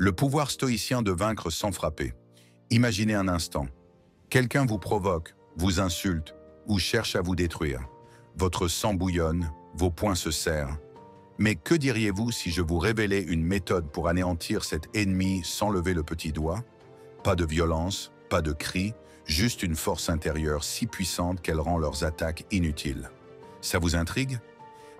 Le pouvoir stoïcien de vaincre sans frapper. Imaginez un instant. Quelqu'un vous provoque, vous insulte ou cherche à vous détruire. Votre sang bouillonne, vos poings se serrent. Mais que diriez-vous si je vous révélais une méthode pour anéantir cet ennemi sans lever le petit doigt? Pas de violence, pas de cris, juste une force intérieure si puissante qu'elle rend leurs attaques inutiles. Ça vous intrigue?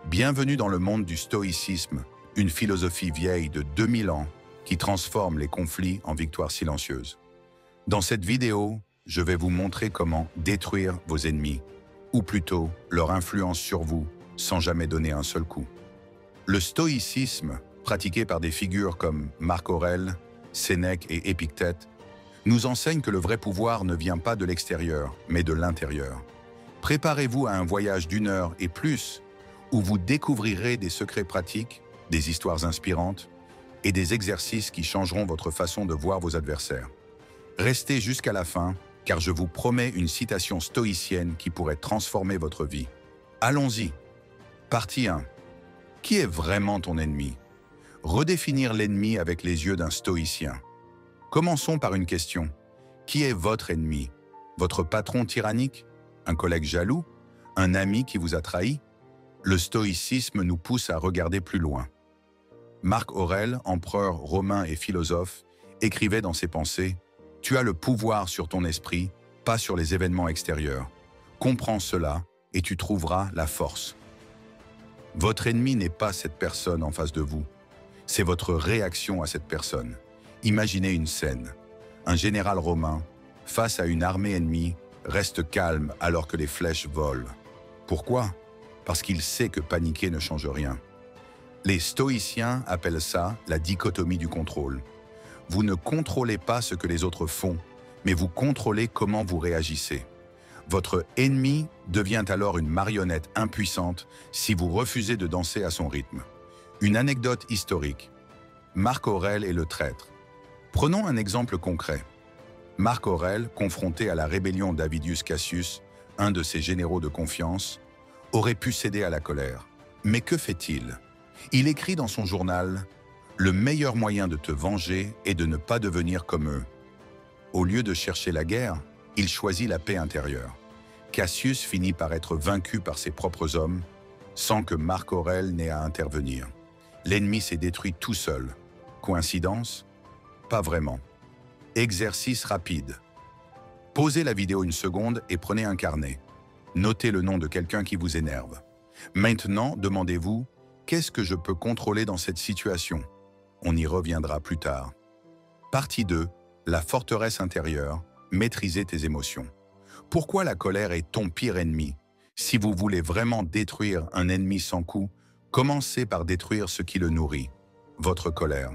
Bienvenue dans le monde du stoïcisme, une philosophie vieille de 2000 ans qui transforme les conflits en victoires silencieuses. Dans cette vidéo, je vais vous montrer comment détruire vos ennemis, ou plutôt leur influence sur vous, sans jamais donner un seul coup. Le stoïcisme, pratiqué par des figures comme Marc Aurèle, Sénèque et Épictète, nous enseigne que le vrai pouvoir ne vient pas de l'extérieur, mais de l'intérieur. Préparez-vous à un voyage d'1 heure et plus, où vous découvrirez des secrets pratiques, des histoires inspirantes et des exercices qui changeront votre façon de voir vos adversaires. Restez jusqu'à la fin, car je vous promets une citation stoïcienne qui pourrait transformer votre vie. Allons-y. Partie 1. Qui est vraiment ton ennemi? Redéfinir l'ennemi avec les yeux d'un stoïcien. Commençons par une question. Qui est votre ennemi? Votre patron tyrannique? Un collègue jaloux? Un ami qui vous a trahi? Le stoïcisme nous pousse à regarder plus loin. Marc Aurèle, empereur romain et philosophe, écrivait dans ses pensées « Tu as le pouvoir sur ton esprit, pas sur les événements extérieurs. Comprends cela et tu trouveras la force. » Votre ennemi n'est pas cette personne en face de vous. C'est votre réaction à cette personne. Imaginez une scène. Un général romain, face à une armée ennemie, reste calme alors que les flèches volent. Pourquoi? Parce qu'il sait que paniquer ne change rien. Les stoïciens appellent ça la dichotomie du contrôle. Vous ne contrôlez pas ce que les autres font, mais vous contrôlez comment vous réagissez. Votre ennemi devient alors une marionnette impuissante si vous refusez de danser à son rythme. Une anecdote historique. Marc Aurèle est le traître. Prenons un exemple concret. Marc Aurèle, confronté à la rébellion d'Avidius Cassius, un de ses généraux de confiance, aurait pu céder à la colère. Mais que fait-il? Il écrit dans son journal « Le meilleur moyen de te venger est de ne pas devenir comme eux ». Au lieu de chercher la guerre, il choisit la paix intérieure. Cassius finit par être vaincu par ses propres hommes, sans que Marc Aurèle n'ait à intervenir. L'ennemi s'est détruit tout seul. Coïncidence? Pas vraiment. Exercice rapide. Posez la vidéo 1 seconde et prenez un carnet. Notez le nom de quelqu'un qui vous énerve. Maintenant, demandez-vous « Qu'est-ce que je peux contrôler dans cette situation ?» On y reviendra plus tard. Partie 2. La forteresse intérieure. Maîtriser tes émotions. Pourquoi la colère est ton pire ennemi? Si vous voulez vraiment détruire un ennemi sans coup, commencez par détruire ce qui le nourrit. Votre colère.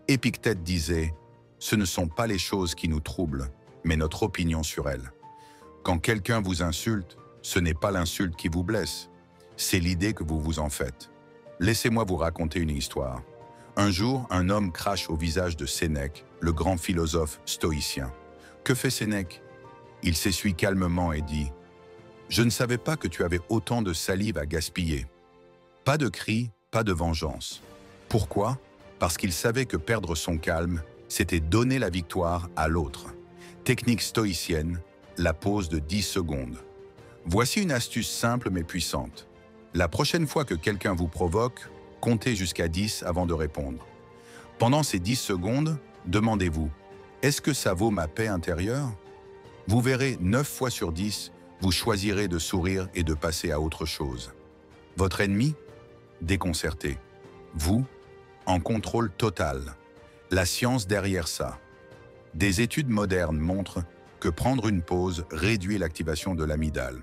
Épictète disait « Ce ne sont pas les choses qui nous troublent, mais notre opinion sur elles. » Quand quelqu'un vous insulte, ce n'est pas l'insulte qui vous blesse, c'est l'idée que vous vous en faites. Laissez-moi vous raconter une histoire. Un jour, un homme crache au visage de Sénèque, le grand philosophe stoïcien. Que fait Sénèque? Il s'essuie calmement et dit « Je ne savais pas que tu avais autant de salive à gaspiller. » Pas de cri, pas de vengeance. Pourquoi? Parce qu'il savait que perdre son calme, c'était donner la victoire à l'autre. Technique stoïcienne, la pause de 10 secondes. Voici une astuce simple mais puissante. La prochaine fois que quelqu'un vous provoque, comptez jusqu'à 10 avant de répondre. Pendant ces 10 secondes, demandez-vous « Est-ce que ça vaut ma paix intérieure ?» Vous verrez 9 fois sur 10, vous choisirez de sourire et de passer à autre chose. Votre ennemi? Déconcerté. Vous? En contrôle total. La science derrière ça. Des études modernes montrent que prendre une pause réduit l'activation de l'amygdale,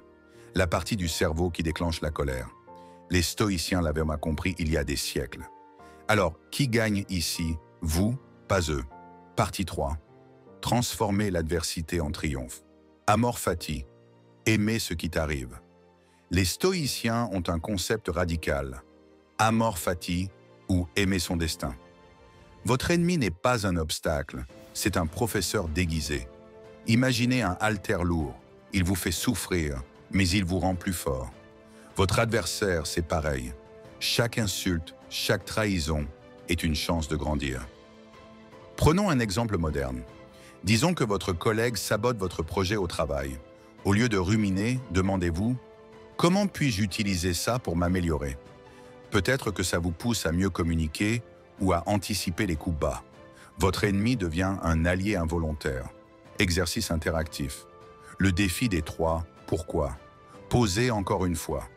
la partie du cerveau qui déclenche la colère. Les stoïciens l'avaient compris il y a des siècles. Alors, qui gagne ici? Vous, pas eux. Partie 3. Transformer l'adversité en triomphe. Amor fati. Aimer ce qui t'arrive. Les stoïciens ont un concept radical. Amor fati, ou aimer son destin. Votre ennemi n'est pas un obstacle, c'est un professeur déguisé. Imaginez un haltère lourd. Il vous fait souffrir, mais il vous rend plus fort. Votre adversaire, c'est pareil. Chaque insulte, chaque trahison est une chance de grandir. Prenons un exemple moderne. Disons que votre collègue sabote votre projet au travail. Au lieu de ruminer, demandez-vous « Comment puis-je utiliser ça pour m'améliorer ?» Peut-être que ça vous pousse à mieux communiquer ou à anticiper les coups bas. Votre ennemi devient un allié involontaire. Exercice interactif. Le défi des 3 « Pourquoi ?» Posez encore une fois.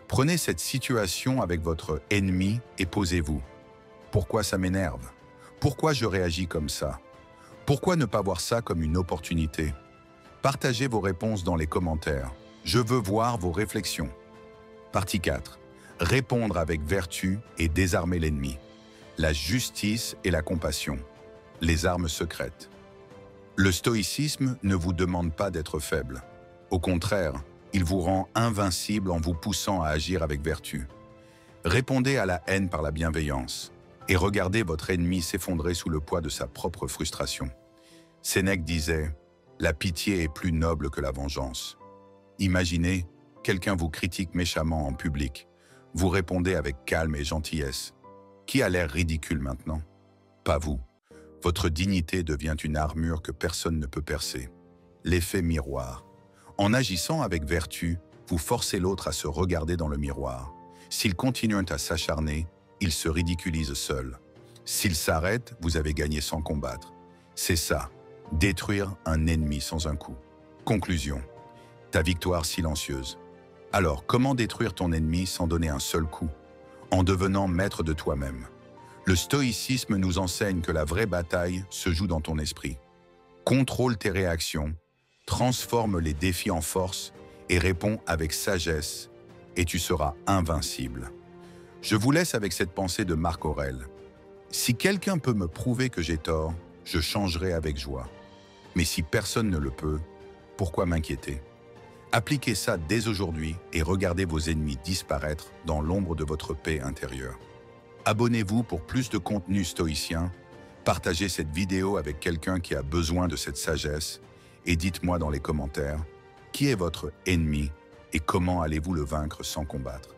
Prenez cette situation avec votre ennemi et posez-vous. Pourquoi ça m'énerve? Pourquoi je réagis comme ça? Pourquoi ne pas voir ça comme une opportunité? Partagez vos réponses dans les commentaires. Je veux voir vos réflexions. Partie 4. Répondre avec vertu et désarmer l'ennemi. La justice et la compassion. Les armes secrètes. Le stoïcisme ne vous demande pas d'être faible. Au contraire, il vous rend invincible en vous poussant à agir avec vertu. Répondez à la haine par la bienveillance et regardez votre ennemi s'effondrer sous le poids de sa propre frustration. Sénèque disait « La pitié est plus noble que la vengeance ». Imaginez, quelqu'un vous critique méchamment en public. Vous répondez avec calme et gentillesse. Qui a l'air ridicule maintenant? Pas vous. Votre dignité devient une armure que personne ne peut percer. L'effet miroir. En agissant avec vertu, vous forcez l'autre à se regarder dans le miroir. S'il continue à s'acharner, il se ridiculise seul. S'il s'arrête, vous avez gagné sans combattre. C'est ça, détruire un ennemi sans un coup. Conclusion. Ta victoire silencieuse. Alors, comment détruire ton ennemi sans donner un seul coup? En devenant maître de toi-même. Le stoïcisme nous enseigne que la vraie bataille se joue dans ton esprit. Contrôle tes réactions, transforme les défis en force et réponds avec sagesse, et tu seras invincible. Je vous laisse avec cette pensée de Marc Aurèle. Si quelqu'un peut me prouver que j'ai tort, je changerai avec joie. Mais si personne ne le peut, pourquoi m'inquiéter? Appliquez ça dès aujourd'hui et regardez vos ennemis disparaître dans l'ombre de votre paix intérieure. Abonnez-vous pour plus de contenu stoïcien, partagez cette vidéo avec quelqu'un qui a besoin de cette sagesse et dites-moi dans les commentaires qui est votre ennemi et comment allez-vous le vaincre sans combattre.